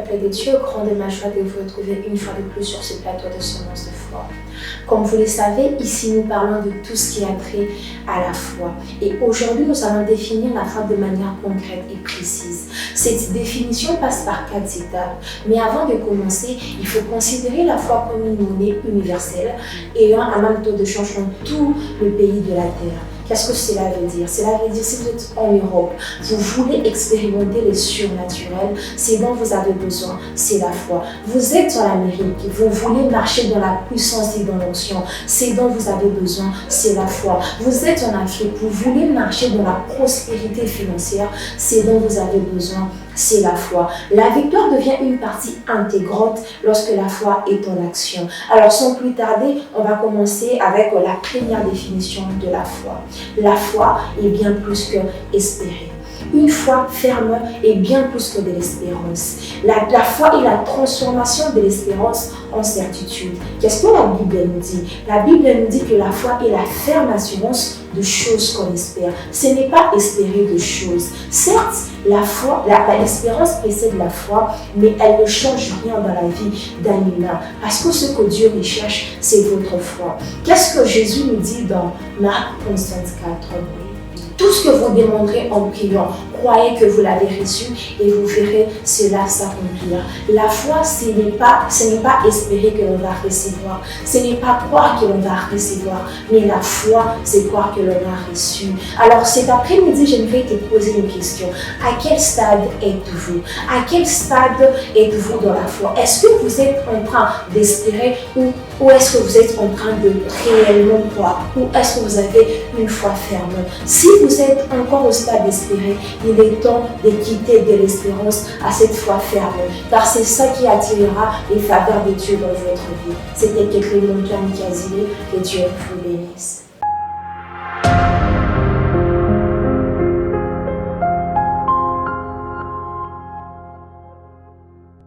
peuple de Dieu, grande est ma joie de vous retrouver une fois de plus sur ce plateau de Semences de foi. Comme vous le savez, ici nous parlons de tout ce qui a trait à la foi. Et aujourd'hui, nous allons définir la foi de manière concrète et précise. Cette définition passe par 4 étapes. Mais avant de commencer, il faut considérer la foi comme une monnaie universelle ayant un même taux de change dans tout le pays de la terre. Qu'est-ce que cela veut dire? Cela veut dire, si vous êtes en Europe, vous voulez expérimenter le surnaturel, ce dont vous avez besoin, c'est la foi. Vous êtes en Amérique, vous voulez marcher dans la puissance et dans l'onction, ce dont vous avez besoin, c'est la foi. Vous êtes en Afrique, vous voulez marcher dans la prospérité financière, ce dont vous avez besoin, c'est la foi. La victoire devient une partie intégrante lorsque la foi est en action. Alors sans plus tarder, on va commencer avec la première définition de la foi. La foi est bien plus que espérer. Une foi ferme est bien plus que de l'espérance. La foi est la transformation de l'espérance en certitude. Qu'est-ce que la Bible nous dit? La Bible nous dit que la foi est la ferme assurance de choses qu'on espère. Ce n'est pas espérer de choses. Certes, l'espérance précède la foi, mais elle ne change rien dans la vie d'un humain. Parce que ce que Dieu recherche, c'est votre foi. Qu'est-ce que Jésus nous dit dans Marc 11:24? Tout ce que vous demanderez en priant, croyez que vous l'avez reçu et vous verrez cela s'accomplir. La foi, ce n'est pas espérer que l'on va recevoir. Ce n'est pas croire que l'on va recevoir. Mais la foi, c'est croire que l'on a reçu. Alors cet après-midi, j'aimerais te poser une question. À quel stade êtes-vous? À quel stade êtes-vous dans la foi? Est-ce que vous êtes en train d'espérer ou est-ce que vous êtes en train de réellement croire? Ou est-ce que vous avez une foi ferme? Si vous êtes encore au stade d'espérer, il est temps de quitter de l'espérance à cette foi ferme, car c'est ça qui attirera les faveurs de Dieu dans votre vie. C'était Kekle Montagne Kazile, que Dieu vous bénisse.